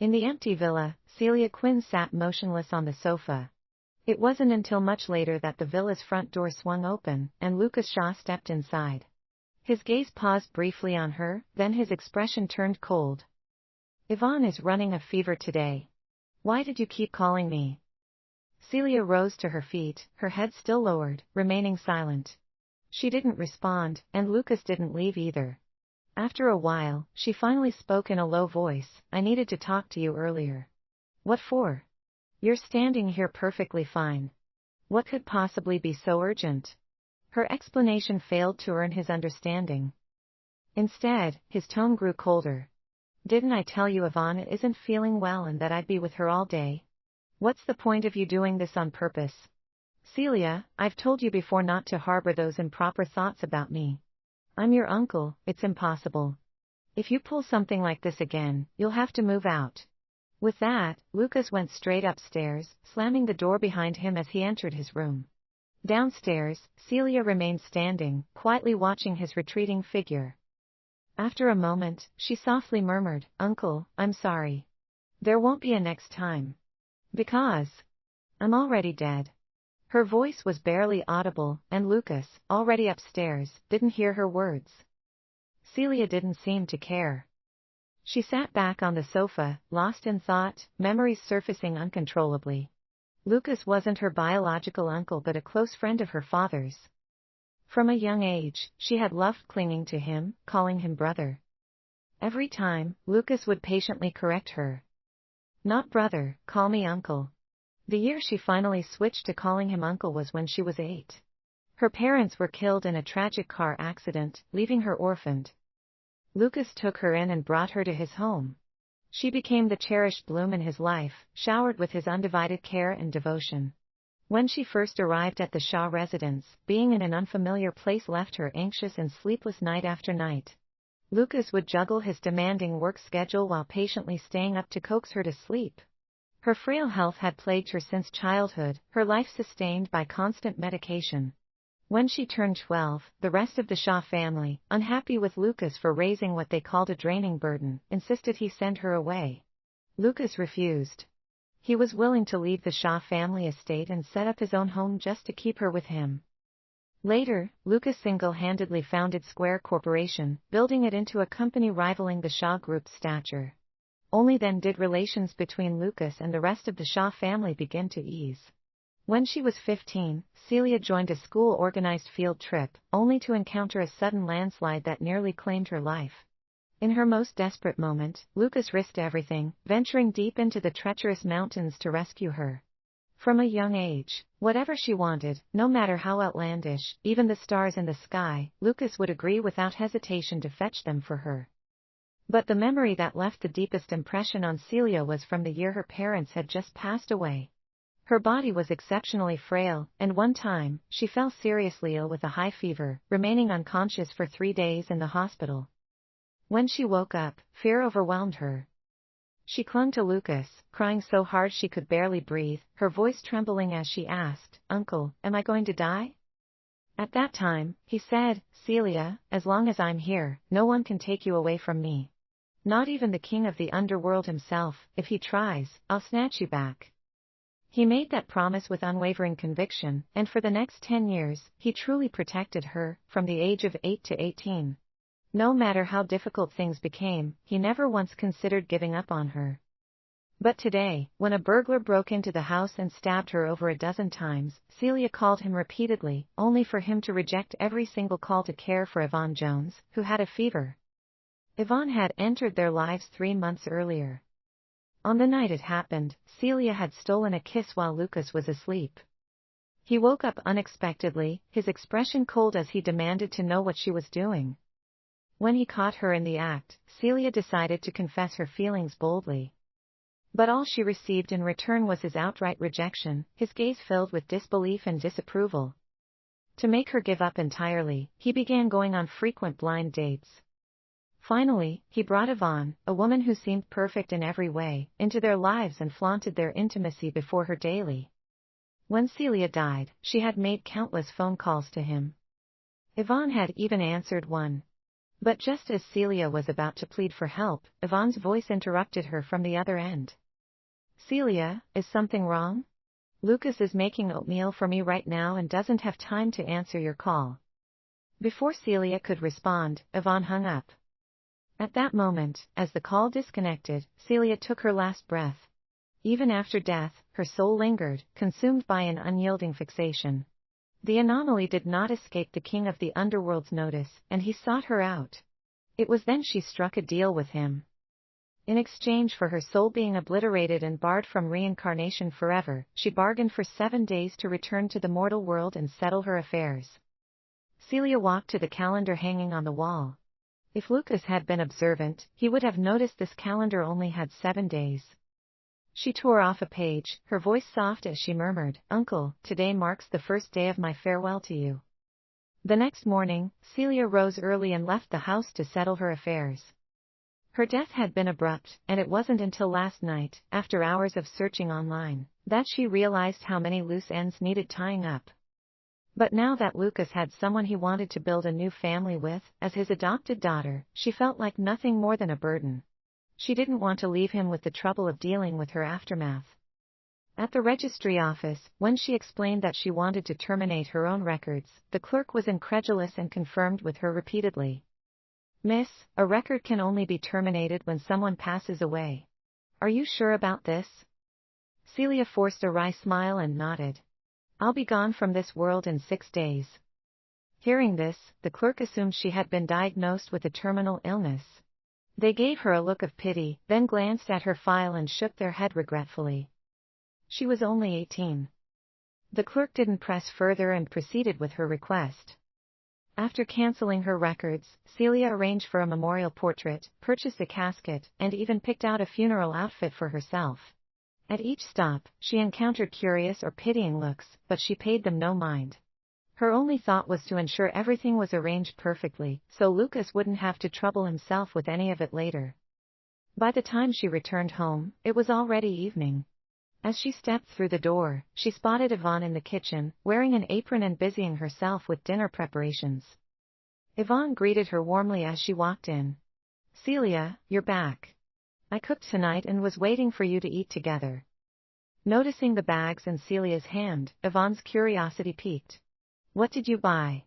In the empty villa, Celia Quinn sat motionless on the sofa. It wasn't until much later that the villa's front door swung open, and Lucas Shaw stepped inside. His gaze paused briefly on her, then his expression turned cold. Yvonne is running a fever today. Why did you keep calling me? Celia rose to her feet, her head still lowered, remaining silent. She didn't respond, and Lucas didn't leave either. After a while, she finally spoke in a low voice. I needed to talk to you earlier. What for? You're standing here perfectly fine. What could possibly be so urgent? Her explanation failed to earn his understanding. Instead, his tone grew colder. Didn't I tell you Yvonne isn't feeling well and that I'd be with her all day? What's the point of you doing this on purpose? Celia, I've told you before not to harbor those improper thoughts about me. I'm your uncle, it's impossible. If you pull something like this again, you'll have to move out. With that, Lucas went straight upstairs, slamming the door behind him as he entered his room. Downstairs, Celia remained standing, quietly watching his retreating figure. After a moment, she softly murmured, Uncle, I'm sorry. There won't be a next time. Because I'm already dead. Her voice was barely audible, and Lucas, already upstairs, didn't hear her words. Celia didn't seem to care. She sat back on the sofa, lost in thought, memories surfacing uncontrollably. Lucas wasn't her biological uncle but a close friend of her father's. From a young age, she had loved clinging to him, calling him brother. Every time, Lucas would patiently correct her. Not brother, call me uncle. The year she finally switched to calling him uncle was when she was 8. Her parents were killed in a tragic car accident, leaving her orphaned. Lucas took her in and brought her to his home. She became the cherished bloom in his life, showered with his undivided care and devotion. When she first arrived at the Shaw residence, being in an unfamiliar place left her anxious and sleepless night after night. Lucas would juggle his demanding work schedule while patiently staying up to coax her to sleep. Her frail health had plagued her since childhood, her life sustained by constant medication. When she turned 12, the rest of the Shaw family, unhappy with Lucas for raising what they called a draining burden, insisted he send her away. Lucas refused. He was willing to leave the Shaw family estate and set up his own home just to keep her with him. Later, Lucas single-handedly founded Square Corporation, building it into a company rivaling the Shaw Group's stature. Only then did relations between Lucas and the rest of the Shaw family begin to ease. When she was 15, Celia joined a school-organized field trip, only to encounter a sudden landslide that nearly claimed her life. In her most desperate moment, Lucas risked everything, venturing deep into the treacherous mountains to rescue her. From a young age, whatever she wanted, no matter how outlandish, even the stars in the sky, Lucas would agree without hesitation to fetch them for her. But the memory that left the deepest impression on Celia was from the year her parents had just passed away. Her body was exceptionally frail, and one time, she fell seriously ill with a high fever, remaining unconscious for 3 days in the hospital. When she woke up, fear overwhelmed her. She clung to Lucas, crying so hard she could barely breathe, her voice trembling as she asked, Uncle, am I going to die? At that time, he said, Celia, as long as I'm here, no one can take you away from me. Not even the king of the underworld himself. If he tries, I'll snatch you back. He made that promise with unwavering conviction, and for the next 10 years, he truly protected her, from the age of 8 to 18. No matter how difficult things became, he never once considered giving up on her. But today, when a burglar broke into the house and stabbed her over a dozen times, Celia called him repeatedly, only for him to reject every single call to care for Yvonne Jones, who had a fever. Yvonne had entered their lives 3 months earlier. On the night it happened, Celia had stolen a kiss while Lucas was asleep. He woke up unexpectedly, his expression cold as he demanded to know what she was doing. When he caught her in the act, Celia decided to confess her feelings boldly. But all she received in return was his outright rejection, his gaze filled with disbelief and disapproval. To make her give up entirely, he began going on frequent blind dates. Finally, he brought Yvonne, a woman who seemed perfect in every way, into their lives and flaunted their intimacy before her daily. When Celia died, she had made countless phone calls to him. Yvonne had even answered one. But just as Celia was about to plead for help, Yvonne's voice interrupted her from the other end. Celia, is something wrong? Lucas is making oatmeal for me right now and doesn't have time to answer your call. Before Celia could respond, Yvonne hung up. At that moment, as the call disconnected, Celia took her last breath. Even after death, her soul lingered, consumed by an unyielding fixation. The anomaly did not escape the king of the underworld's notice, and he sought her out. It was then she struck a deal with him. In exchange for her soul being obliterated and barred from reincarnation forever, she bargained for 7 days to return to the mortal world and settle her affairs. Celia walked to the calendar hanging on the wall. If Lucas had been observant, he would have noticed this calendar only had 7 days. She tore off a page, her voice soft as she murmured, "Uncle, today marks the first day of my farewell to you." The next morning, Celia rose early and left the house to settle her affairs. Her death had been abrupt, and it wasn't until last night, after hours of searching online, that she realized how many loose ends needed tying up. But now that Lucas had someone he wanted to build a new family with, as his adopted daughter, she felt like nothing more than a burden. She didn't want to leave him with the trouble of dealing with her aftermath. At the registry office, when she explained that she wanted to terminate her own records, the clerk was incredulous and confirmed with her repeatedly. "Miss, a record can only be terminated when someone passes away. Are you sure about this?" Celia forced a wry smile and nodded. "I'll be gone from this world in 6 days. Hearing this, the clerk assumed she had been diagnosed with a terminal illness. They gave her a look of pity, then glanced at her file and shook their head regretfully. She was only 18. The clerk didn't press further and proceeded with her request. After canceling her records, Celia arranged for a memorial portrait, purchased a casket, and even picked out a funeral outfit for herself. At each stop, she encountered curious or pitying looks, but she paid them no mind. Her only thought was to ensure everything was arranged perfectly, so Lucas wouldn't have to trouble himself with any of it later. By the time she returned home, it was already evening. As she stepped through the door, she spotted Yvonne in the kitchen, wearing an apron and busying herself with dinner preparations. Yvonne greeted her warmly as she walked in. "Celia, you're back. I cooked tonight and was waiting for you to eat together." Noticing the bags in Celia's hand, Yvonne's curiosity piqued. "What did you buy?"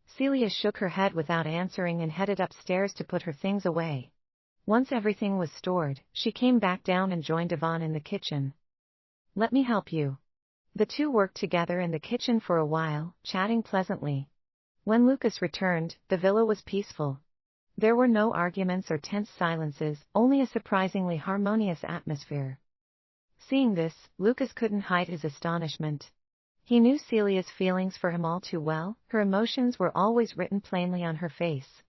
Celia shook her head without answering and headed upstairs to put her things away. Once everything was stored, she came back down and joined Yvonne in the kitchen. "Let me help you." The two worked together in the kitchen for a while, chatting pleasantly. When Lucas returned, the villa was peaceful. There were no arguments or tense silences, only a surprisingly harmonious atmosphere. Seeing this, Lucas couldn't hide his astonishment. He knew Celia's feelings for him all too well, her emotions were always written plainly on her face.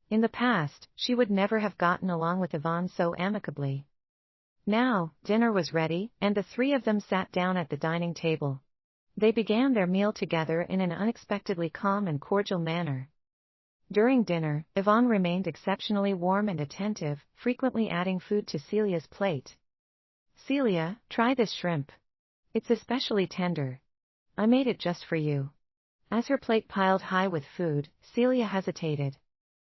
In the past, she would never have gotten along with Yvonne so amicably. Now, dinner was ready, and the three of them sat down at the dining table. They began their meal together in an unexpectedly calm and cordial manner. During dinner, Yvonne remained exceptionally warm and attentive, frequently adding food to Celia's plate. "Celia, try this shrimp. It's especially tender. I made it just for you." As her plate piled high with food, Celia hesitated.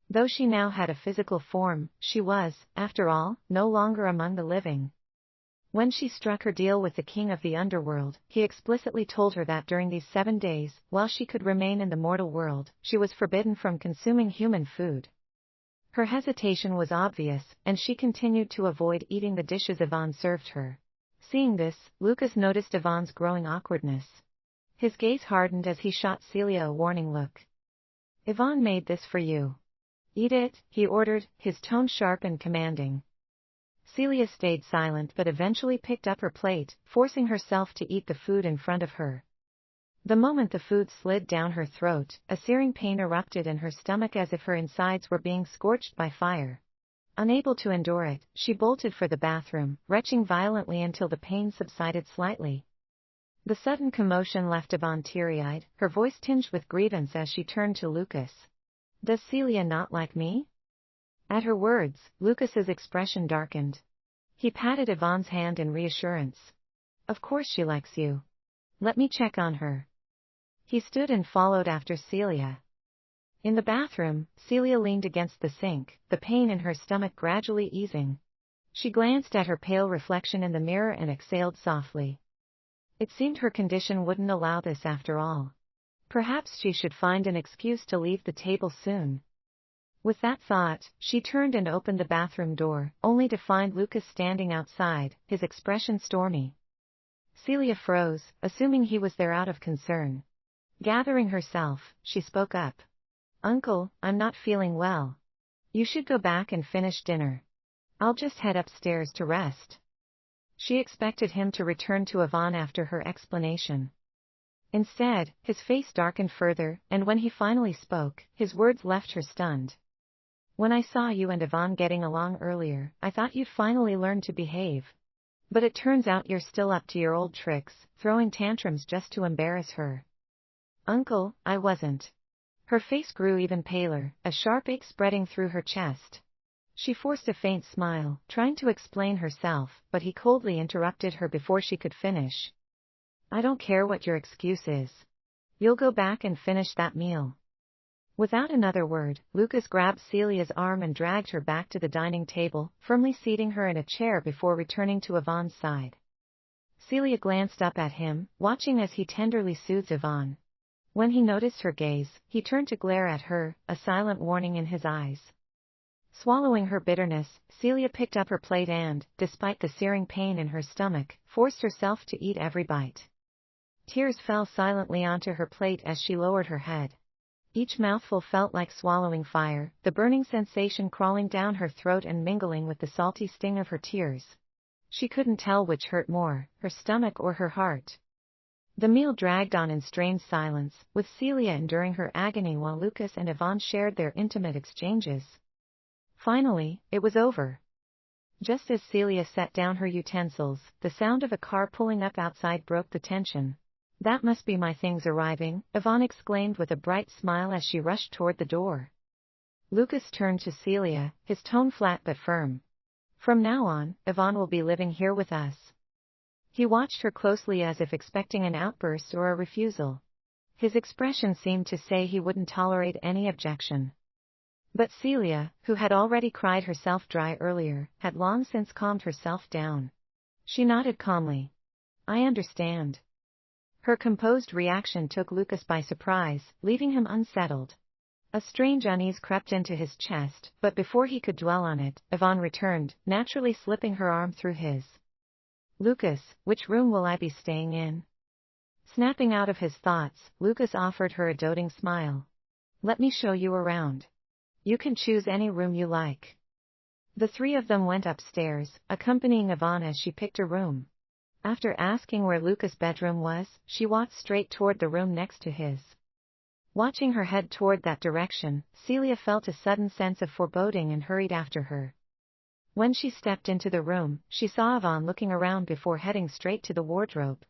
Though she now had a physical form, she was, after all, no longer among the living. When she struck her deal with the king of the underworld, he explicitly told her that during these 7 days, while she could remain in the mortal world, she was forbidden from consuming human food. Her hesitation was obvious, and she continued to avoid eating the dishes Yvonne served her. Seeing this, Lucas noticed Yvonne's growing awkwardness. His gaze hardened as he shot Celia a warning look. "Yvonne made this for you. Eat it," he ordered, his tone sharp and commanding. Celia stayed silent but eventually picked up her plate, forcing herself to eat the food in front of her. The moment the food slid down her throat, a searing pain erupted in her stomach as if her insides were being scorched by fire. Unable to endure it, she bolted for the bathroom, retching violently until the pain subsided slightly. The sudden commotion left Yvonne teary-eyed, her voice tinged with grievance as she turned to Lucas. "Does Celia not like me?" At her words, Lucas's expression darkened. He patted Yvonne's hand in reassurance. "Of course she likes you. Let me check on her." He stood and followed after Celia. In the bathroom, Celia leaned against the sink, the pain in her stomach gradually easing. She glanced at her pale reflection in the mirror and exhaled softly. It seemed her condition wouldn't allow this after all. Perhaps she should find an excuse to leave the table soon. With that thought, she turned and opened the bathroom door, only to find Lucas standing outside, his expression stormy. Celia froze, assuming he was there out of concern. Gathering herself, she spoke up. "Uncle, I'm not feeling well. You should go back and finish dinner. I'll just head upstairs to rest." She expected him to return to Yvonne after her explanation. Instead, his face darkened further, and when he finally spoke, his words left her stunned. "When I saw you and Yvonne getting along earlier, I thought you'd finally learn to behave. But it turns out you're still up to your old tricks, throwing tantrums just to embarrass her." "Uncle, I wasn't." Her face grew even paler, a sharp ache spreading through her chest. She forced a faint smile, trying to explain herself, but he coldly interrupted her before she could finish. "I don't care what your excuse is. You'll go back and finish that meal." Without another word, Lucas grabbed Celia's arm and dragged her back to the dining table, firmly seating her in a chair before returning to Yvonne's side. Celia glanced up at him, watching as he tenderly soothed Yvonne. When he noticed her gaze, he turned to glare at her, a silent warning in his eyes. Swallowing her bitterness, Celia picked up her plate and, despite the searing pain in her stomach, forced herself to eat every bite. Tears fell silently onto her plate as she lowered her head. Each mouthful felt like swallowing fire, the burning sensation crawling down her throat and mingling with the salty sting of her tears. She couldn't tell which hurt more, her stomach or her heart. The meal dragged on in strained silence, with Celia enduring her agony while Lucas and Yvonne shared their intimate exchanges. Finally, it was over. Just as Celia set down her utensils, the sound of a car pulling up outside broke the tension. "That must be my things arriving," Yvonne exclaimed with a bright smile as she rushed toward the door. Lucas turned to Celia, his tone flat but firm. "From now on, Yvonne will be living here with us." He watched her closely as if expecting an outburst or a refusal. His expression seemed to say he wouldn't tolerate any objection. But Celia, who had already cried herself dry earlier, had long since calmed herself down. She nodded calmly. "I understand." Her composed reaction took Lucas by surprise, leaving him unsettled. A strange unease crept into his chest, but before he could dwell on it, Yvonne returned, naturally slipping her arm through his. "Lucas, which room will I be staying in?" Snapping out of his thoughts, Lucas offered her a doting smile. "Let me show you around. You can choose any room you like." The three of them went upstairs, accompanying Yvonne as she picked a room. After asking where Lucas' bedroom was, she walked straight toward the room next to his. Watching her head toward that direction, Celia felt a sudden sense of foreboding and hurried after her. When she stepped into the room, she saw Yvonne looking around before heading straight to the wardrobe.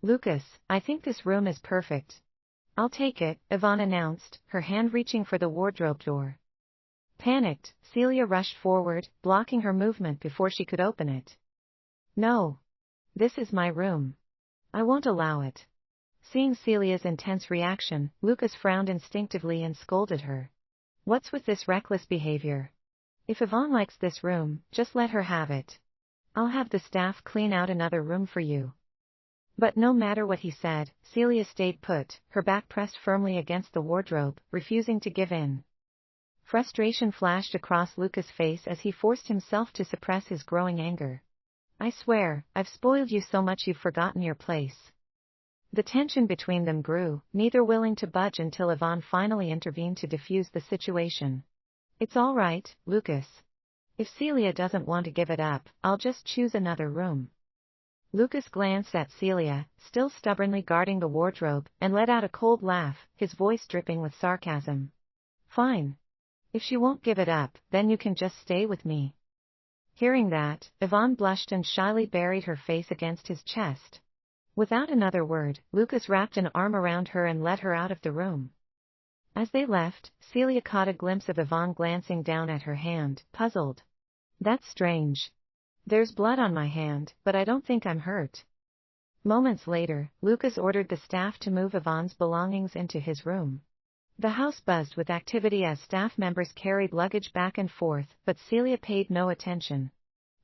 "Lucas, I think this room is perfect." "I'll take it," Yvonne announced, her hand reaching for the wardrobe door. Panicked, Celia rushed forward, blocking her movement before she could open it. "No. This is my room. I won't allow it." Seeing Celia's intense reaction, Lucas frowned instinctively and scolded her. "What's with this reckless behavior? If Yvonne likes this room, just let her have it. I'll have the staff clean out another room for you." But no matter what he said, Celia stayed put, her back pressed firmly against the wardrobe, refusing to give in. Frustration flashed across Lucas' face as he forced himself to suppress his growing anger. "I swear, I've spoiled you so much you've forgotten your place." The tension between them grew, neither willing to budge until Yvonne finally intervened to defuse the situation. "It's all right, Lucas. If Celia doesn't want to give it up, I'll just choose another room." Lucas glanced at Celia, still stubbornly guarding the wardrobe, and let out a cold laugh, his voice dripping with sarcasm. "Fine. If she won't give it up, then you can just stay with me." Hearing that, Yvonne blushed and shyly buried her face against his chest. Without another word, Lucas wrapped an arm around her and led her out of the room. As they left, Celia caught a glimpse of Yvonne glancing down at her hand, puzzled. "That's strange. There's blood on my hand, but I don't think I'm hurt." Moments later, Lucas ordered the staff to move Yvonne's belongings into his room. The house buzzed with activity as staff members carried luggage back and forth, but Celia paid no attention.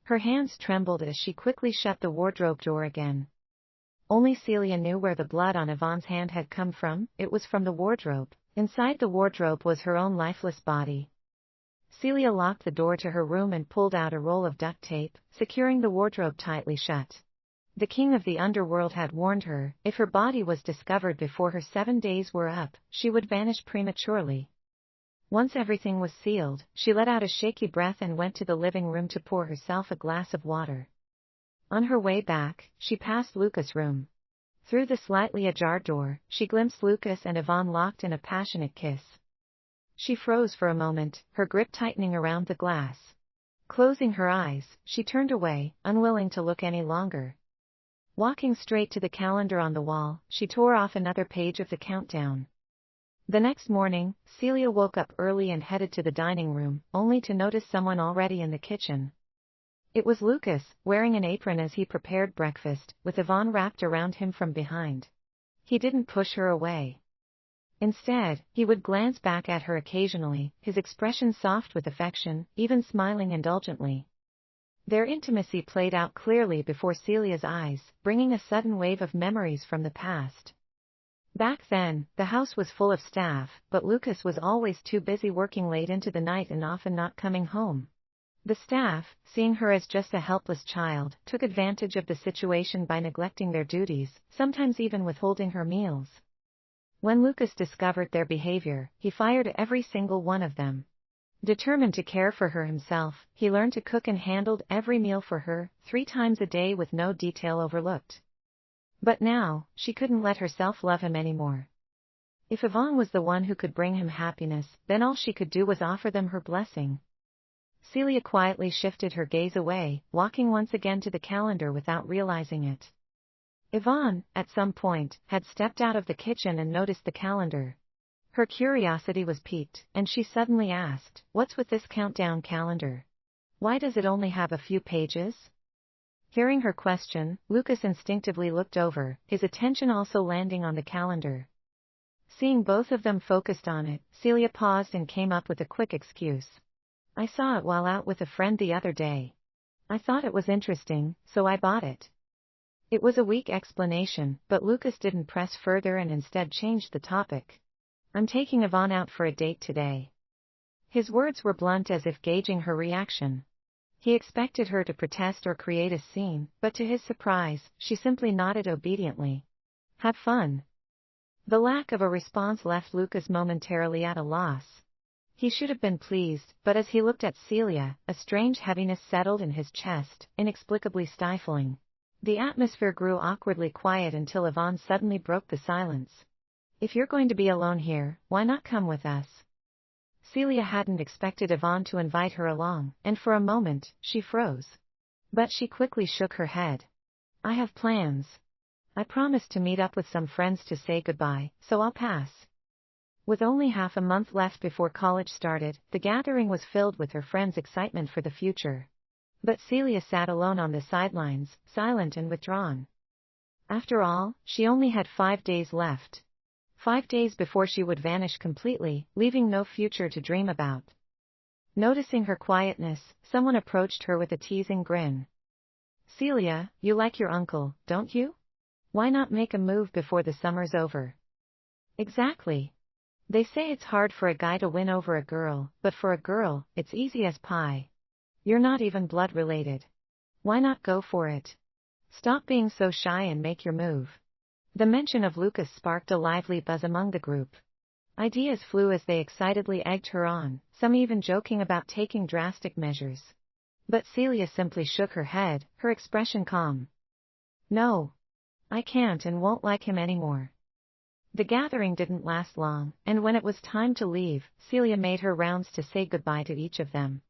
Her hands trembled as she quickly shut the wardrobe door again. Only Celia knew where the blood on Yvonne's hand had come from. It was from the wardrobe. Inside the wardrobe was her own lifeless body. Celia locked the door to her room and pulled out a roll of duct tape, securing the wardrobe tightly shut. The king of the underworld had warned her, if her body was discovered before her 7 days were up, she would vanish prematurely. Once everything was sealed, she let out a shaky breath and went to the living room to pour herself a glass of water. On her way back, she passed Lucas' room. Through the slightly ajar door, she glimpsed Lucas and Yvonne locked in a passionate kiss. She froze for a moment, her grip tightening around the glass. Closing her eyes, she turned away, unwilling to look any longer. Walking straight to the calendar on the wall, she tore off another page of the countdown. The next morning, Celia woke up early and headed to the dining room, only to notice someone already in the kitchen. It was Lucas, wearing an apron as he prepared breakfast, with Yvonne wrapped around him from behind. He didn't push her away. Instead, he would glance back at her occasionally, his expression soft with affection, even smiling indulgently. Their intimacy played out clearly before Celia's eyes, bringing a sudden wave of memories from the past. Back then, the house was full of staff, but Lucas was always too busy working late into the night and often not coming home. The staff, seeing her as just a helpless child, took advantage of the situation by neglecting their duties, sometimes even withholding her meals. When Lucas discovered their behavior, he fired every single one of them. Determined to care for her himself, he learned to cook and handled every meal for her, 3 times a day with no detail overlooked. But now, she couldn't let herself love him anymore. If Yvonne was the one who could bring him happiness, then all she could do was offer them her blessing. Celia quietly shifted her gaze away, walking once again to the calendar without realizing it. Yvonne, at some point, had stepped out of the kitchen and noticed the calendar. Her curiosity was piqued, and she suddenly asked, "What's with this countdown calendar? Why does it only have a few pages?" Hearing her question, Lucas instinctively looked over, his attention also landing on the calendar. Seeing both of them focused on it, Celia paused and came up with a quick excuse. "I saw it while out with a friend the other day. I thought it was interesting, so I bought it." It was a weak explanation, but Lucas didn't press further and instead changed the topic. "I'm taking Yvonne out for a date today." His words were blunt as if gauging her reaction. He expected her to protest or create a scene, but to his surprise, she simply nodded obediently. "Have fun." The lack of a response left Lucas momentarily at a loss. He should have been pleased, but as he looked at Celia, a strange heaviness settled in his chest, inexplicably stifling. The atmosphere grew awkwardly quiet until Yvonne suddenly broke the silence. "If you're going to be alone here, why not come with us?" Celia hadn't expected Yvonne to invite her along, and for a moment, she froze. But she quickly shook her head. "I have plans. I promised to meet up with some friends to say goodbye, so I'll pass." With only half a month left before college started, the gathering was filled with her friends' excitement for the future. But Celia sat alone on the sidelines, silent and withdrawn. After all, she only had 5 days left. 5 days before she would vanish completely, leaving no future to dream about. Noticing her quietness, someone approached her with a teasing grin. "Celia, you like your uncle, don't you? Why not make a move before the summer's over?" "Exactly. They say it's hard for a guy to win over a girl, but for a girl, it's easy as pie. You're not even blood related. Why not go for it? Stop being so shy and make your move." The mention of Lucas sparked a lively buzz among the group. Ideas flew as they excitedly egged her on, some even joking about taking drastic measures. But Celia simply shook her head, her expression calm. "No. I can't and won't like him anymore." The gathering didn't last long, and when it was time to leave, Celia made her rounds to say goodbye to each of them.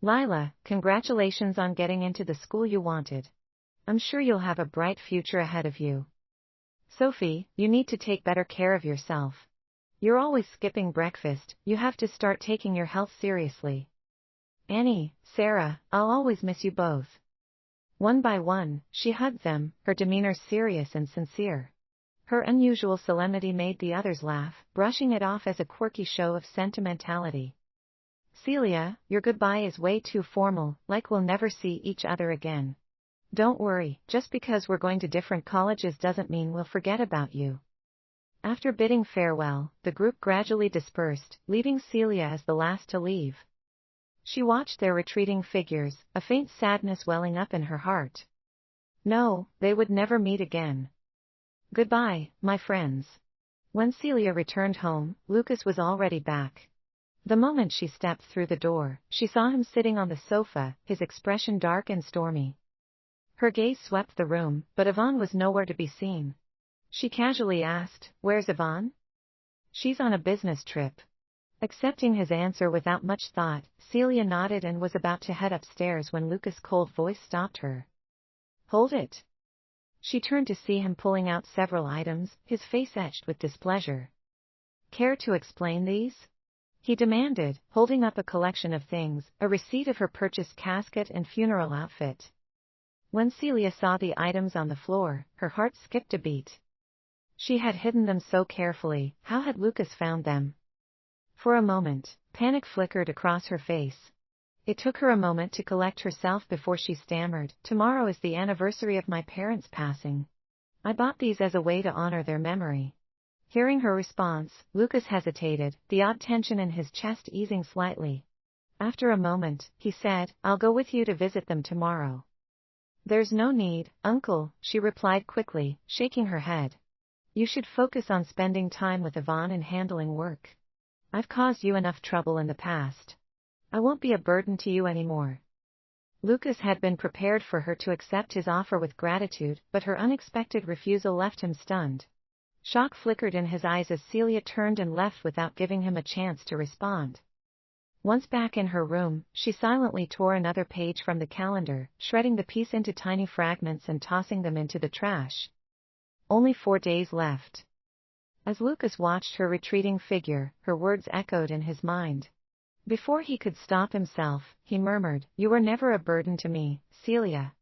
"Lila, congratulations on getting into the school you wanted. I'm sure you'll have a bright future ahead of you. Sophie, you need to take better care of yourself. You're always skipping breakfast, you have to start taking your health seriously. Annie, Sarah, I'll always miss you both." One by one, she hugged them, her demeanor serious and sincere. Her unusual solemnity made the others laugh, brushing it off as a quirky show of sentimentality. Celia, your goodbye is way too formal, like we'll never see each other again. Don't worry, just because we're going to different colleges doesn't mean we'll forget about you. After bidding farewell, the group gradually dispersed, leaving Celia as the last to leave. She watched their retreating figures, a faint sadness welling up in her heart. No, they would never meet again. Goodbye, my friends. When Celia returned home, Lucas was already back. The moment she stepped through the door, she saw him sitting on the sofa, his expression dark and stormy. Her gaze swept the room, but Yvonne was nowhere to be seen. She casually asked, "Where's Yvonne?" "She's on a business trip." Accepting his answer without much thought, Celia nodded and was about to head upstairs when Lucas' cold voice stopped her. "Hold it." She turned to see him pulling out several items, his face etched with displeasure. "Care to explain these?" he demanded, holding up a collection of things, a receipt of her purchased casket and funeral outfit. When Celia saw the items on the floor, her heart skipped a beat. She had hidden them so carefully, how had Lucas found them? For a moment, panic flickered across her face. It took her a moment to collect herself before she stammered, "Tomorrow is the anniversary of my parents' passing. I bought these as a way to honor their memory." Hearing her response, Lucas hesitated, the odd tension in his chest easing slightly. After a moment, he said, "I'll go with you to visit them tomorrow." "There's no need, Uncle," she replied quickly, shaking her head. "You should focus on spending time with Yvonne and handling work. I've caused you enough trouble in the past. I won't be a burden to you anymore." Lucas had been prepared for her to accept his offer with gratitude, but her unexpected refusal left him stunned. Shock flickered in his eyes as Celia turned and left without giving him a chance to respond. Once back in her room, she silently tore another page from the calendar, shredding the piece into tiny fragments and tossing them into the trash. Only 4 days left. As Lucas watched her retreating figure, her words echoed in his mind. Before he could stop himself, he murmured, "You were never a burden to me, Celia."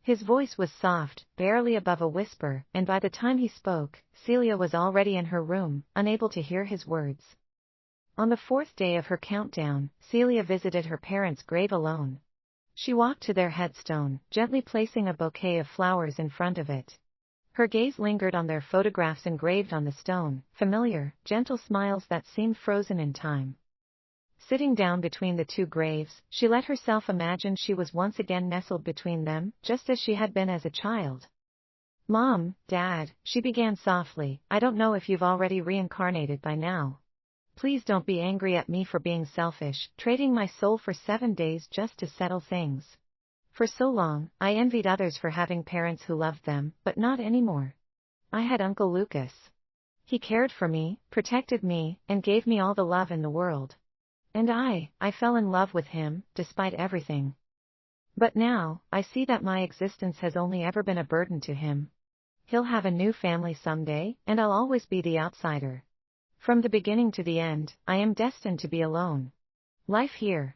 His voice was soft, barely above a whisper, and by the time he spoke, Celia was already in her room, unable to hear his words. On the 4th day of her countdown, Celia visited her parents' grave alone. She walked to their headstone, gently placing a bouquet of flowers in front of it. Her gaze lingered on their photographs engraved on the stone, familiar, gentle smiles that seemed frozen in time. Sitting down between the two graves, she let herself imagine she was once again nestled between them, just as she had been as a child. "Mom, Dad," she began softly, "I don't know if you've already reincarnated by now. Please don't be angry at me for being selfish, trading my soul for 7 days just to settle things. For so long, I envied others for having parents who loved them, but not anymore. I had Uncle Lucas. He cared for me, protected me, and gave me all the love in the world. And I fell in love with him, despite everything. But now, I see that my existence has only ever been a burden to him. He'll have a new family someday, and I'll always be the outsider. From the beginning to the end, I am destined to be alone. Life here.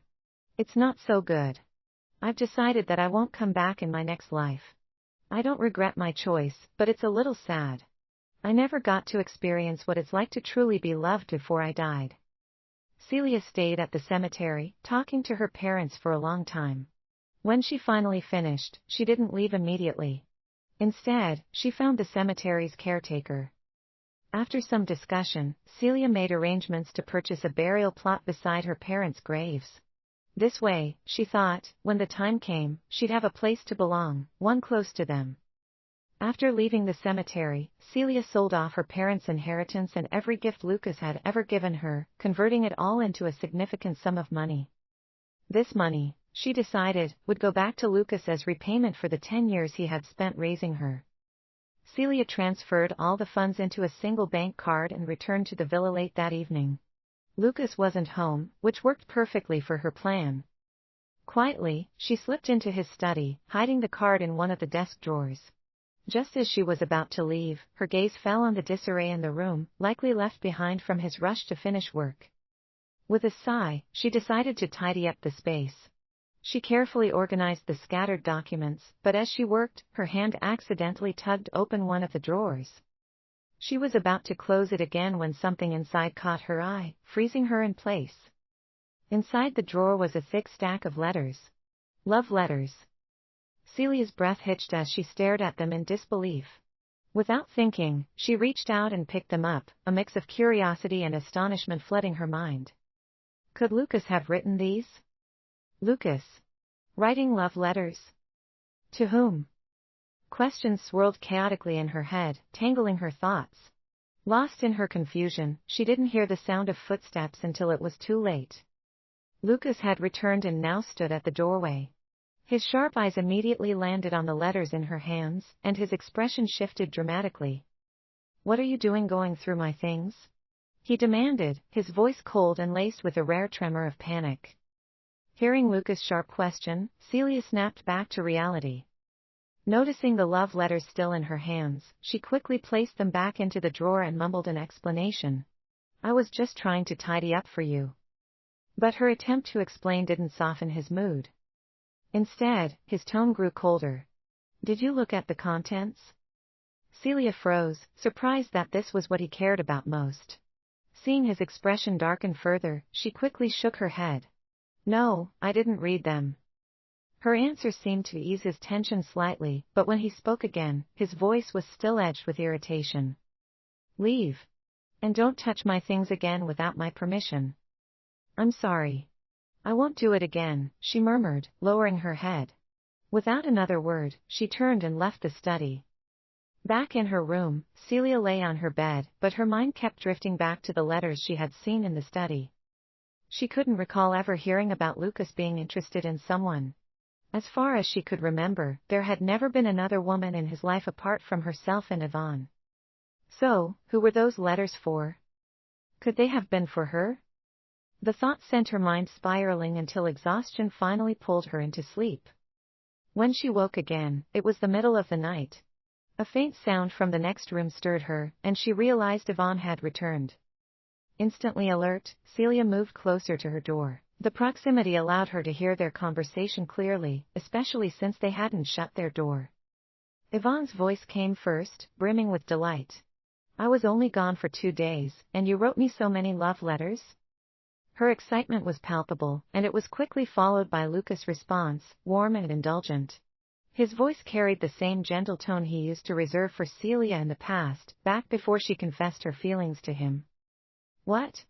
It's not so good. I've decided that I won't come back in my next life. I don't regret my choice, but it's a little sad. I never got to experience what it's like to truly be loved before I died." Celia stayed at the cemetery, talking to her parents for a long time. When she finally finished, she didn't leave immediately. Instead, she found the cemetery's caretaker. After some discussion, Celia made arrangements to purchase a burial plot beside her parents' graves. This way, she thought, when the time came, she'd have a place to belong, one close to them. After leaving the cemetery, Celia sold off her parents' inheritance and every gift Lucas had ever given her, converting it all into a significant sum of money. This money, she decided, would go back to Lucas as repayment for the 10 years he had spent raising her. Celia transferred all the funds into a single bank card and returned to the villa late that evening. Lucas wasn't home, which worked perfectly for her plan. Quietly, she slipped into his study, hiding the card in one of the desk drawers. Just as she was about to leave, her gaze fell on the disarray in the room, likely left behind from his rush to finish work. With a sigh, she decided to tidy up the space. She carefully organized the scattered documents, but as she worked, her hand accidentally tugged open one of the drawers. She was about to close it again when something inside caught her eye, freezing her in place. Inside the drawer was a thick stack of letters. Love letters. Celia's breath hitched as she stared at them in disbelief. Without thinking, she reached out and picked them up, a mix of curiosity and astonishment flooding her mind. Could Lucas have written these? Lucas. Writing love letters? To whom? Questions swirled chaotically in her head, tangling her thoughts. Lost in her confusion, she didn't hear the sound of footsteps until it was too late. Lucas had returned and now stood at the doorway. His sharp eyes immediately landed on the letters in her hands, and his expression shifted dramatically. What are you doing going through my things? He demanded, his voice cold and laced with a rare tremor of panic. Hearing Lucas' sharp question, Celia snapped back to reality. Noticing the love letters still in her hands, she quickly placed them back into the drawer and mumbled an explanation. I was just trying to tidy up for you. But her attempt to explain didn't soften his mood. Instead, his tone grew colder. Did you look at the contents? Celia froze, surprised that this was what he cared about most. Seeing his expression darken further, she quickly shook her head. No, I didn't read them. Her answer seemed to ease his tension slightly, but when he spoke again, his voice was still edged with irritation. Leave. And don't touch my things again without my permission. I'm sorry. I won't do it again, she murmured, lowering her head. Without another word, she turned and left the study. Back in her room, Celia lay on her bed, but her mind kept drifting back to the letters she had seen in the study. She couldn't recall ever hearing about Lucas being interested in someone. As far as she could remember, there had never been another woman in his life apart from herself and Yvonne. So, who were those letters for? Could they have been for her? The thought sent her mind spiraling until exhaustion finally pulled her into sleep. When she woke again, it was the middle of the night. A faint sound from the next room stirred her, and she realized Yvonne had returned. Instantly alert, Celia moved closer to her door. The proximity allowed her to hear their conversation clearly, especially since they hadn't shut their door. Yvonne's voice came first, brimming with delight. I was only gone for 2 days, and you wrote me so many love letters? Her excitement was palpable, and it was quickly followed by Lucas' response, warm and indulgent. His voice carried the same gentle tone he used to reserve for Celia in the past, back before she confessed her feelings to him. What?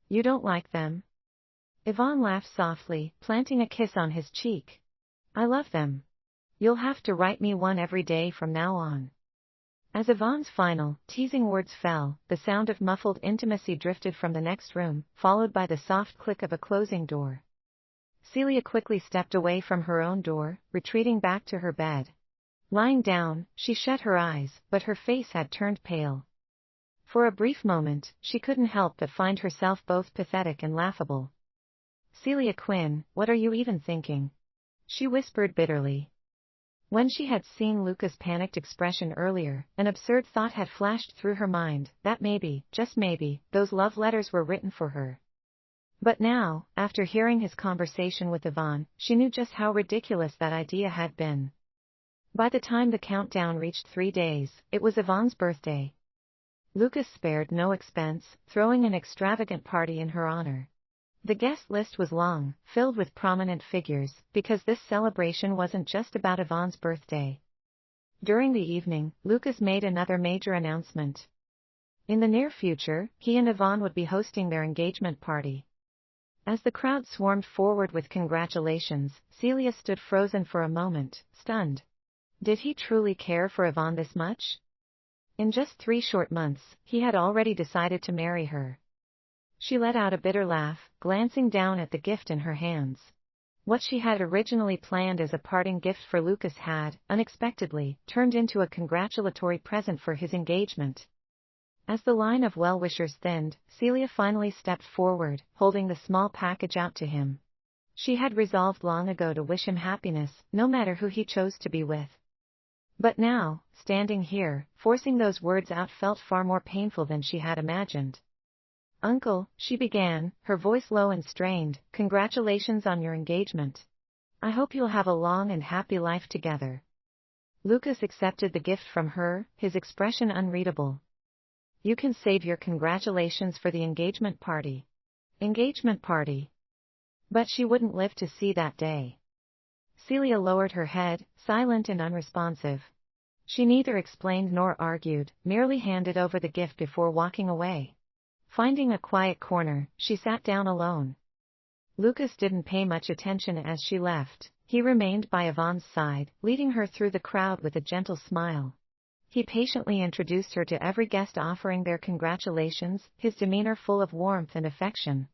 You don't like them? Yvonne laughed softly, planting a kiss on his cheek. I love them. You'll have to write me one every day from now on. As Yvonne's final, teasing words fell, the sound of muffled intimacy drifted from the next room, followed by the soft click of a closing door. Celia quickly stepped away from her own door, retreating back to her bed. Lying down, she shut her eyes, but her face had turned pale. For a brief moment, she couldn't help but find herself both pathetic and laughable. Celia Quinn, what are you even thinking? She whispered bitterly. When she had seen Lucas' panicked expression earlier, an absurd thought had flashed through her mind, that maybe, just maybe, those love letters were written for her. But now, after hearing his conversation with Yvonne, she knew just how ridiculous that idea had been. By the time the countdown reached 3 days, it was Yvonne's birthday. Lucas spared no expense, throwing an extravagant party in her honor. The guest list was long, filled with prominent figures, because this celebration wasn't just about Yvonne's birthday. During the evening, Lucas made another major announcement. In the near future, he and Yvonne would be hosting their engagement party. As the crowd swarmed forward with congratulations, Celia stood frozen for a moment, stunned. Did he truly care for Yvonne this much? In just 3 short months, he had already decided to marry her. She let out a bitter laugh, glancing down at the gift in her hands. What she had originally planned as a parting gift for Lucas had, unexpectedly, turned into a congratulatory present for his engagement. As the line of well-wishers thinned, Celia finally stepped forward, holding the small package out to him. She had resolved long ago to wish him happiness, no matter who he chose to be with. But now, standing here, forcing those words out felt far more painful than she had imagined. Uncle, she began, her voice low and strained, congratulations on your engagement. I hope you'll have a long and happy life together. Lucas accepted the gift from her, his expression unreadable. You can save your congratulations for the engagement party. Engagement party. But she wouldn't live to see that day. Celia lowered her head, silent and unresponsive. She neither explained nor argued, merely handed over the gift before walking away. Finding a quiet corner, she sat down alone. Lucas didn't pay much attention as she left. He remained by Yvonne's side, leading her through the crowd with a gentle smile. He patiently introduced her to every guest, offering their congratulations, his demeanor full of warmth and affection.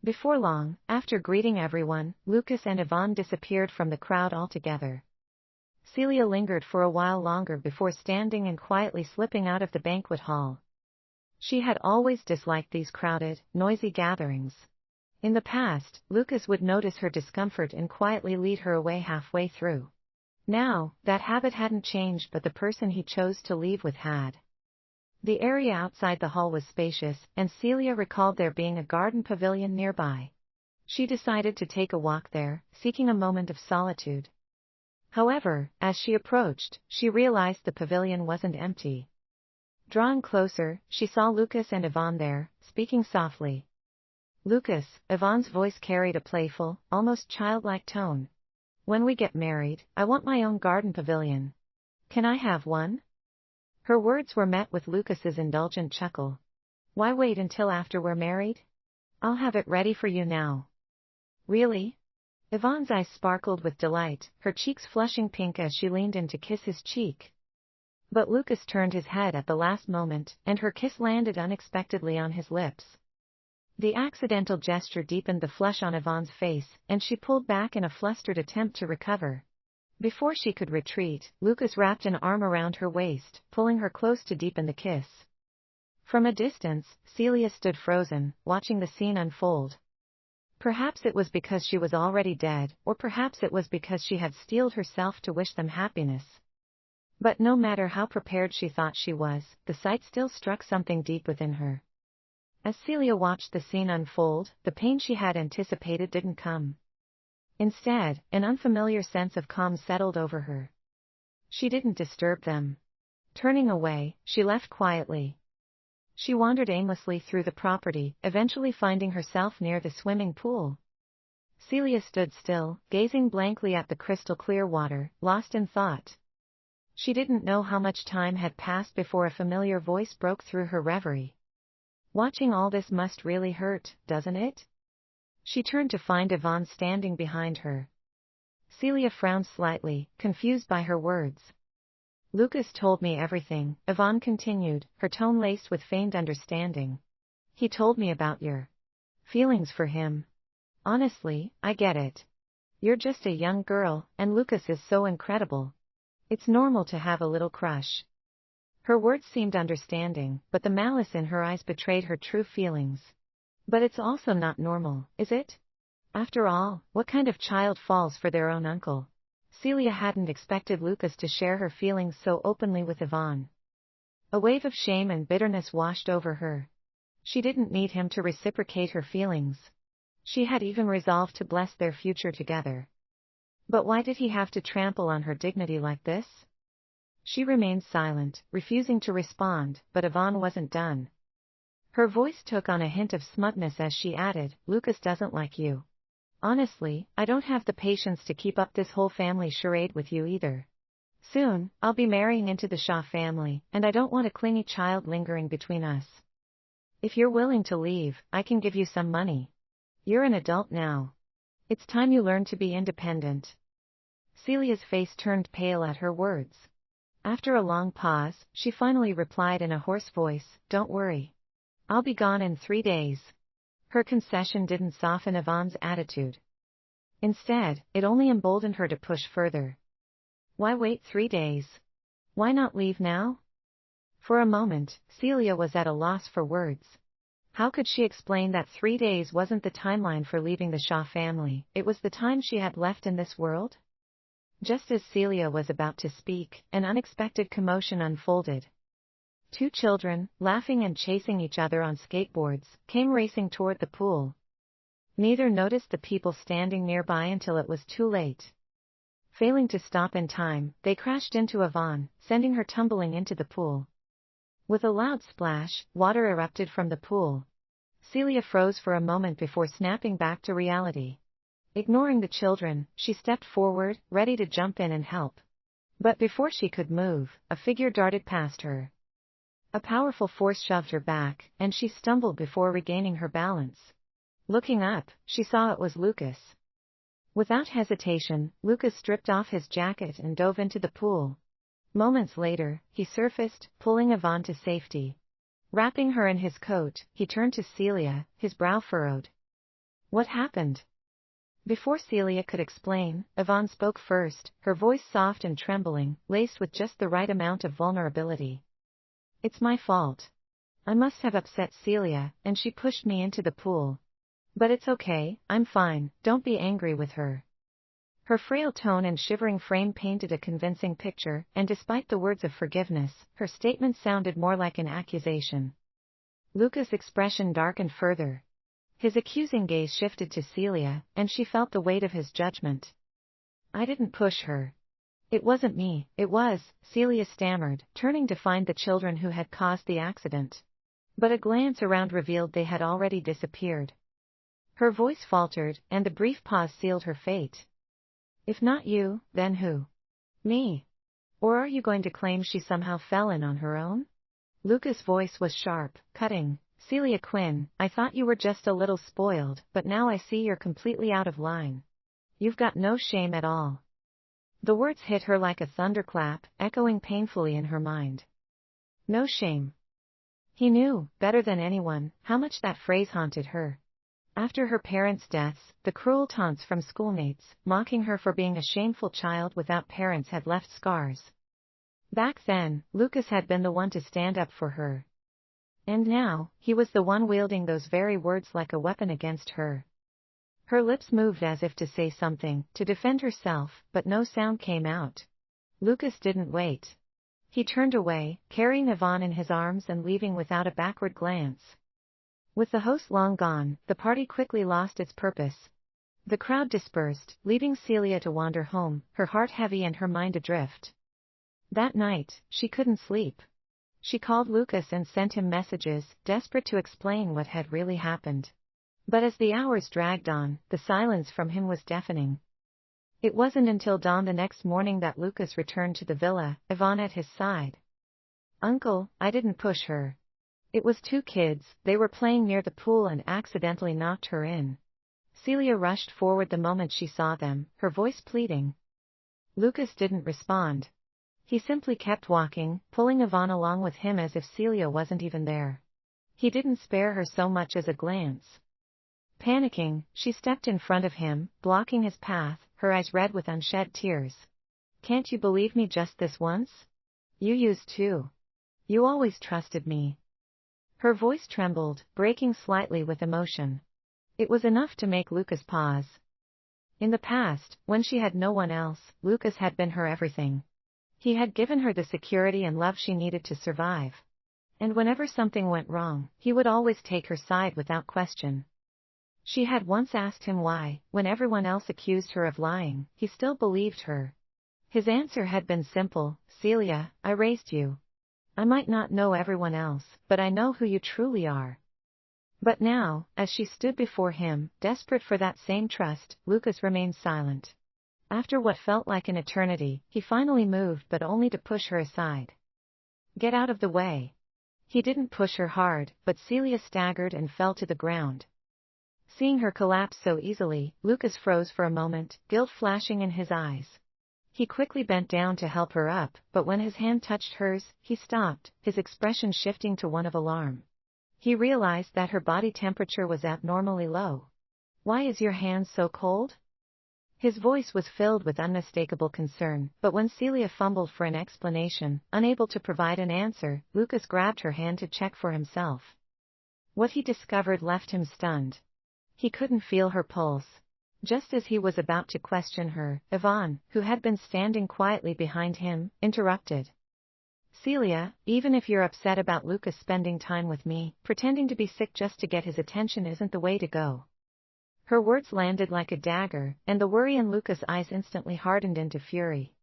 Before long, after greeting everyone, Lucas and Yvonne disappeared from the crowd altogether. Celia lingered for a while longer before standing and quietly slipping out of the banquet hall. She had always disliked these crowded, noisy gatherings. In the past, Lucas would notice her discomfort and quietly lead her away halfway through. Now, that habit hadn't changed, but the person he chose to leave with had. The area outside the hall was spacious, and Celia recalled there being a garden pavilion nearby. She decided to take a walk there, seeking a moment of solitude. However, as she approached, she realized the pavilion wasn't empty. Drawing closer, she saw Lucas and Yvonne there, speaking softly. Lucas, Yvonne's voice carried a playful, almost childlike tone. When we get married, I want my own garden pavilion. Can I have one? Her words were met with Lucas's indulgent chuckle. Why wait until after we're married? I'll have it ready for you now. Really? Yvonne's eyes sparkled with delight, her cheeks flushing pink as she leaned in to kiss his cheek. But Lucas turned his head at the last moment, and her kiss landed unexpectedly on his lips. The accidental gesture deepened the flush on Yvonne's face, and she pulled back in a flustered attempt to recover. Before she could retreat, Lucas wrapped an arm around her waist, pulling her close to deepen the kiss. From a distance, Celia stood frozen, watching the scene unfold. Perhaps it was because she was already dead, or perhaps it was because she had steeled herself to wish them happiness. But no matter how prepared she thought she was, the sight still struck something deep within her. As Celia watched the scene unfold, the pain she had anticipated didn't come. Instead, an unfamiliar sense of calm settled over her. She didn't disturb them. Turning away, she left quietly. She wandered aimlessly through the property, eventually finding herself near the swimming pool. Celia stood still, gazing blankly at the crystal-clear water, lost in thought. She didn't know how much time had passed before a familiar voice broke through her reverie. Watching all this must really hurt, doesn't it? She turned to find Yvonne standing behind her. Celia frowned slightly, confused by her words. Lucas told me everything, Yvonne continued, her tone laced with feigned understanding. He told me about your feelings for him. Honestly, I get it. You're just a young girl, and Lucas is so incredible. It's normal to have a little crush. Her words seemed understanding, but the malice in her eyes betrayed her true feelings. But it's also not normal, is it? After all, what kind of child falls for their own uncle? Celia hadn't expected Lucas to share her feelings so openly with Yvonne. A wave of shame and bitterness washed over her. She didn't need him to reciprocate her feelings. She had even resolved to bless their future together. But why did he have to trample on her dignity like this? She remained silent, refusing to respond, but Yvonne wasn't done. Her voice took on a hint of smugness as she added, Lucas doesn't like you. Honestly, I don't have the patience to keep up this whole family charade with you either. Soon, I'll be marrying into the Shaw family, and I don't want a clingy child lingering between us. If you're willing to leave, I can give you some money. You're an adult now. It's time you learn to be independent. Celia's face turned pale at her words. After a long pause, she finally replied in a hoarse voice, Don't worry. I'll be gone in 3 days. Her concession didn't soften Yvonne's attitude. Instead, it only emboldened her to push further. Why wait 3 days? Why not leave now? For a moment, Celia was at a loss for words. How could she explain that 3 days wasn't the timeline for leaving the Shaw family, it was the time she had left in this world? Just as Celia was about to speak, an unexpected commotion unfolded. 2 children, laughing and chasing each other on skateboards, came racing toward the pool. Neither noticed the people standing nearby until it was too late. Failing to stop in time, they crashed into Yvonne, sending her tumbling into the pool. With a loud splash, water erupted from the pool. Celia froze for a moment before snapping back to reality. Ignoring the children, she stepped forward, ready to jump in and help. But before she could move, a figure darted past her. A powerful force shoved her back, and she stumbled before regaining her balance. Looking up, she saw it was Lucas. Without hesitation, Lucas stripped off his jacket and dove into the pool. Moments later, he surfaced, pulling Yvonne to safety. Wrapping her in his coat, he turned to Celia, his brow furrowed. What happened? Before Celia could explain, Yvonne spoke first, her voice soft and trembling, laced with just the right amount of vulnerability. It's my fault. I must have upset Celia, and she pushed me into the pool. But it's okay, I'm fine, don't be angry with her. Her frail tone and shivering frame painted a convincing picture, and despite the words of forgiveness, her statement sounded more like an accusation. Lucas' expression darkened further. His accusing gaze shifted to Celia, and she felt the weight of his judgment. I didn't push her. It wasn't me, it was, Celia stammered, turning to find the children who had caused the accident. But a glance around revealed they had already disappeared. Her voice faltered, and the brief pause sealed her fate. If not you, then who? Me? Or are you going to claim she somehow fell in on her own? Lucas' voice was sharp, cutting. Celia Quinn, I thought you were just a little spoiled, but now I see you're completely out of line. You've got no shame at all. The words hit her like a thunderclap, echoing painfully in her mind. No shame. He knew, better than anyone, how much that phrase haunted her. After her parents' deaths, the cruel taunts from schoolmates, mocking her for being a shameful child without parents, had left scars. Back then, Lucas had been the one to stand up for her. And now, he was the one wielding those very words like a weapon against her. Her lips moved as if to say something, to defend herself, but no sound came out. Lucas didn't wait. He turned away, carrying Yvonne in his arms and leaving without a backward glance. With the host long gone, the party quickly lost its purpose. The crowd dispersed, leaving Celia to wander home, her heart heavy and her mind adrift. That night, she couldn't sleep. She called Lucas and sent him messages, desperate to explain what had really happened. But as the hours dragged on, the silence from him was deafening. It wasn't until dawn the next morning that Lucas returned to the villa, Yvonne at his side. Uncle, I didn't push her. It was two kids, they were playing near the pool and accidentally knocked her in. Celia rushed forward the moment she saw them, her voice pleading. Lucas didn't respond. He simply kept walking, pulling Yvonne along with him as if Celia wasn't even there. He didn't spare her so much as a glance. Panicking, she stepped in front of him, blocking his path, her eyes red with unshed tears. Can't you believe me just this once? You used to. You always trusted me. Her voice trembled, breaking slightly with emotion. It was enough to make Lucas pause. In the past, when she had no one else, Lucas had been her everything. He had given her the security and love she needed to survive. And whenever something went wrong, he would always take her side without question. She had once asked him why, when everyone else accused her of lying, he still believed her. His answer had been simple, Celia, I raised you. I might not know everyone else, but I know who you truly are. But now, as she stood before him, desperate for that same trust, Lucas remained silent. After what felt like an eternity, he finally moved, but only to push her aside. Get out of the way. He didn't push her hard, but Celia staggered and fell to the ground. Seeing her collapse so easily, Lucas froze for a moment, guilt flashing in his eyes. He quickly bent down to help her up, but when his hand touched hers, he stopped, his expression shifting to one of alarm. He realized that her body temperature was abnormally low. Why is your hand so cold? His voice was filled with unmistakable concern, but when Celia fumbled for an explanation, unable to provide an answer, Lucas grabbed her hand to check for himself. What he discovered left him stunned. He couldn't feel her pulse. Just as he was about to question her, Yvonne, who had been standing quietly behind him, interrupted. Celia, even if you're upset about Lucas spending time with me, pretending to be sick just to get his attention isn't the way to go. Her words landed like a dagger, and the worry in Lucas' eyes instantly hardened into fury.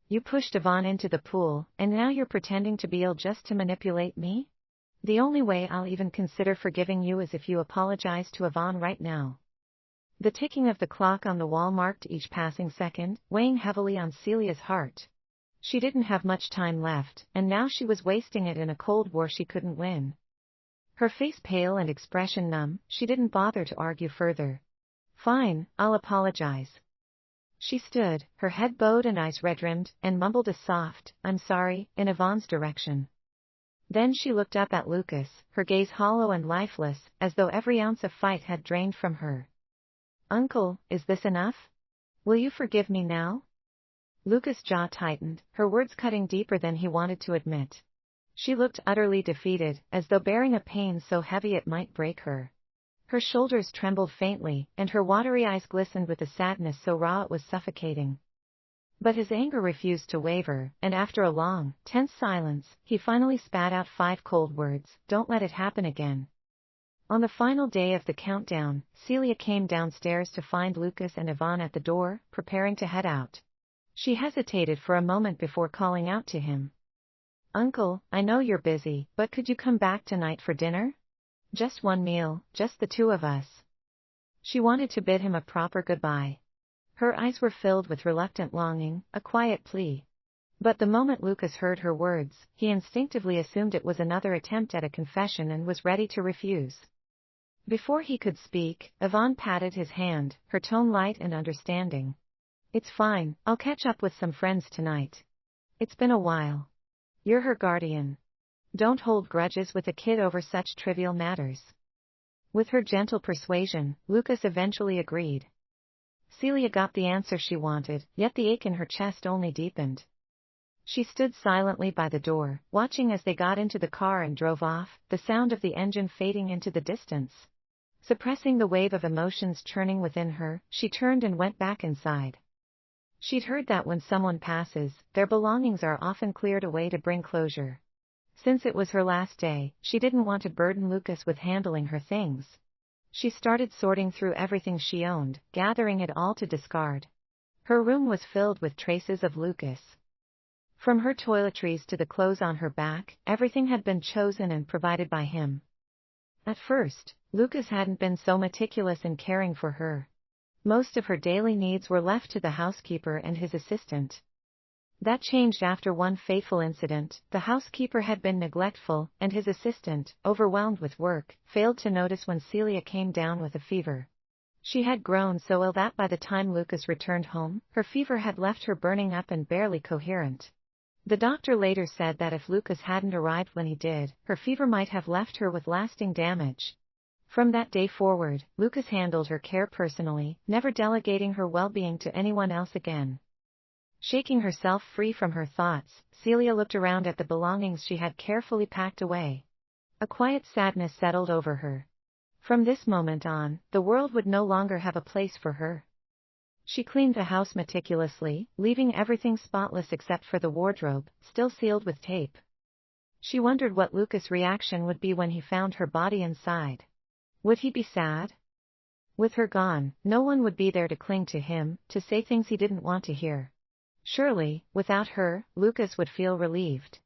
You pushed Yvonne into the pool, and now you're pretending to be ill just to manipulate me? The only way I'll even consider forgiving you is if you apologize to Yvonne right now. The ticking of the clock on the wall marked each passing second, weighing heavily on Celia's heart. She didn't have much time left, and now she was wasting it in a cold war she couldn't win. Her face pale and expression numb, she didn't bother to argue further. Fine, I'll apologize. She stood, her head bowed and eyes red-rimmed, and mumbled a soft, "I'm sorry," in Yvonne's direction. Then she looked up at Lucas, her gaze hollow and lifeless, as though every ounce of fight had drained from her. "Uncle, is this enough? Will you forgive me now?" Lucas' jaw tightened, her words cutting deeper than he wanted to admit. She looked utterly defeated, as though bearing a pain so heavy it might break her. Her shoulders trembled faintly, and her watery eyes glistened with a sadness so raw it was suffocating. But his anger refused to waver, and after a long, tense silence, he finally spat out 5 cold words: "Don't let it happen again." On the final day of the countdown, Celia came downstairs to find Lucas and Yvonne at the door, preparing to head out. She hesitated for a moment before calling out to him. "Uncle, I know you're busy, but could you come back tonight for dinner? Just one meal, just the 2 of us." She wanted to bid him a proper goodbye. Her eyes were filled with reluctant longing, a quiet plea. But the moment Lucas heard her words, he instinctively assumed it was another attempt at a confession and was ready to refuse. Before he could speak, Yvonne patted his hand, her tone light and understanding. "It's fine, I'll catch up with some friends tonight. It's been a while. You're her guardian. Don't hold grudges with a kid over such trivial matters." With her gentle persuasion, Lucas eventually agreed. Celia got the answer she wanted, yet the ache in her chest only deepened. She stood silently by the door, watching as they got into the car and drove off, the sound of the engine fading into the distance. Suppressing the wave of emotions churning within her, she turned and went back inside. She'd heard that when someone passes, their belongings are often cleared away to bring closure. Since it was her last day, she didn't want to burden Lucas with handling her things. She started sorting through everything she owned, gathering it all to discard. Her room was filled with traces of Lucas. From her toiletries to the clothes on her back, everything had been chosen and provided by him. At first, Lucas hadn't been so meticulous in caring for her. Most of her daily needs were left to the housekeeper and his assistant. That changed after one fateful incident. The housekeeper had been neglectful, and his assistant, overwhelmed with work, failed to notice when Celia came down with a fever. She had grown so ill that by the time Lucas returned home, her fever had left her burning up and barely coherent. The doctor later said that if Lucas hadn't arrived when he did, her fever might have left her with lasting damage. From that day forward, Lucas handled her care personally, never delegating her well-being to anyone else again. Shaking herself free from her thoughts, Celia looked around at the belongings she had carefully packed away. A quiet sadness settled over her. From this moment on, the world would no longer have a place for her. She cleaned the house meticulously, leaving everything spotless except for the wardrobe, still sealed with tape. She wondered what Lucas' reaction would be when he found her body inside. Would he be sad? With her gone, no one would be there to cling to him, to say things he didn't want to hear. Surely, without her, Lucas would feel relieved.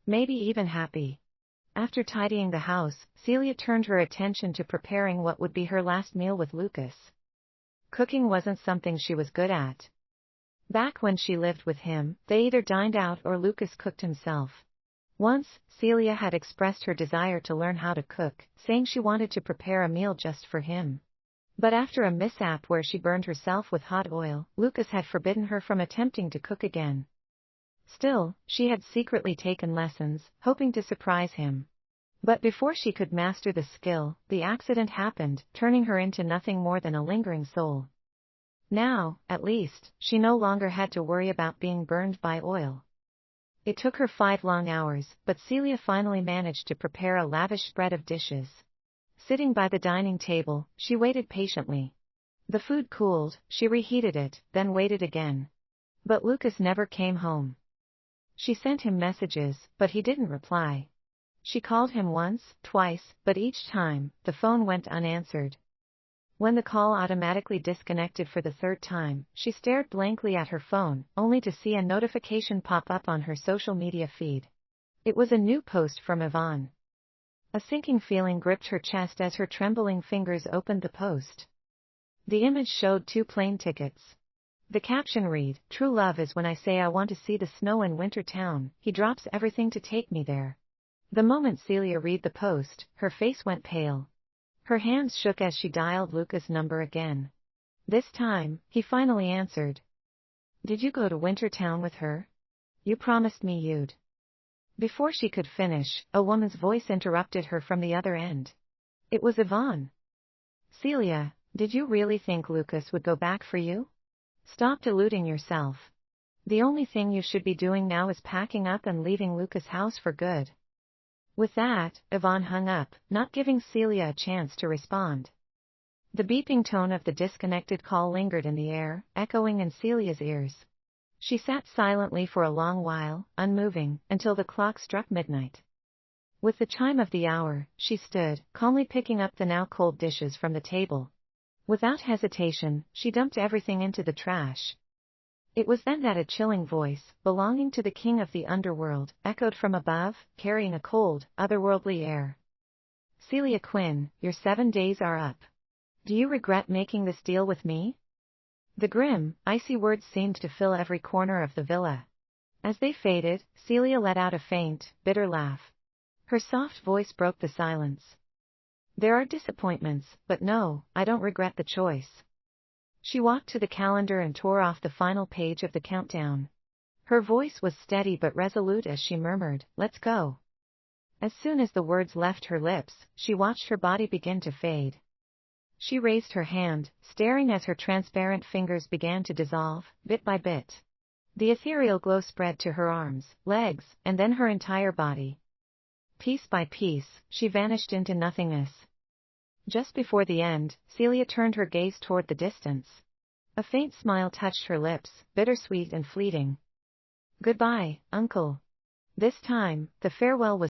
Maybe even happy. After tidying the house, Celia turned her attention to preparing what would be her last meal with Lucas. Cooking wasn't something she was good at. Back when she lived with him, they either dined out or Lucas cooked himself. Once, Celia had expressed her desire to learn how to cook, saying she wanted to prepare a meal just for him. But after a mishap where she burned herself with hot oil, Lucas had forbidden her from attempting to cook again. Still, she had secretly taken lessons, hoping to surprise him. But before she could master the skill, the accident happened, turning her into nothing more than a lingering soul. Now, at least, she no longer had to worry about being burned by oil. It took her 5 long hours, but Celia finally managed to prepare a lavish spread of dishes. Sitting by the dining table, she waited patiently. The food cooled, she reheated it, then waited again. But Lucas never came home. She sent him messages, but he didn't reply. She called him once, twice, but each time, the phone went unanswered. When the call automatically disconnected for the third time, she stared blankly at her phone, only to see a notification pop up on her social media feed. It was a new post from Yvonne. A sinking feeling gripped her chest as her trembling fingers opened the post. The image showed 2 plane tickets. The caption read, "True love is when I say I want to see the snow in Winter Town, he drops everything to take me there." The moment Celia read the post, her face went pale. Her hands shook as she dialed Luca's number again. This time, he finally answered. "Did you go to Winter Town with her? You promised me you'd." Before she could finish, a woman's voice interrupted her from the other end. It was Yvonne. "Celia, did you really think Lucas would go back for you? Stop deluding yourself. The only thing you should be doing now is packing up and leaving Lucas' house for good." With that, Yvonne hung up, not giving Celia a chance to respond. The beeping tone of the disconnected call lingered in the air, echoing in Celia's ears. She sat silently for a long while, unmoving, until the clock struck midnight. With the chime of the hour, she stood, calmly picking up the now cold dishes from the table. Without hesitation, she dumped everything into the trash. It was then that a chilling voice, belonging to the king of the underworld, echoed from above, carrying a cold, otherworldly air. "Celia Quinn, your 7 days are up. Do you regret making this deal with me?" The grim, icy words seemed to fill every corner of the villa. As they faded, Celia let out a faint, bitter laugh. Her soft voice broke the silence. "There are disappointments, but no, I don't regret the choice." She walked to the calendar and tore off the final page of the countdown. Her voice was steady but resolute as she murmured, "Let's go." As soon as the words left her lips, she watched her body begin to fade. She raised her hand, staring as her transparent fingers began to dissolve, bit by bit. The ethereal glow spread to her arms, legs, and then her entire body. Piece by piece, she vanished into nothingness. Just before the end, Celia turned her gaze toward the distance. A faint smile touched her lips, bittersweet and fleeting. "Goodbye, Uncle." This time, the farewell was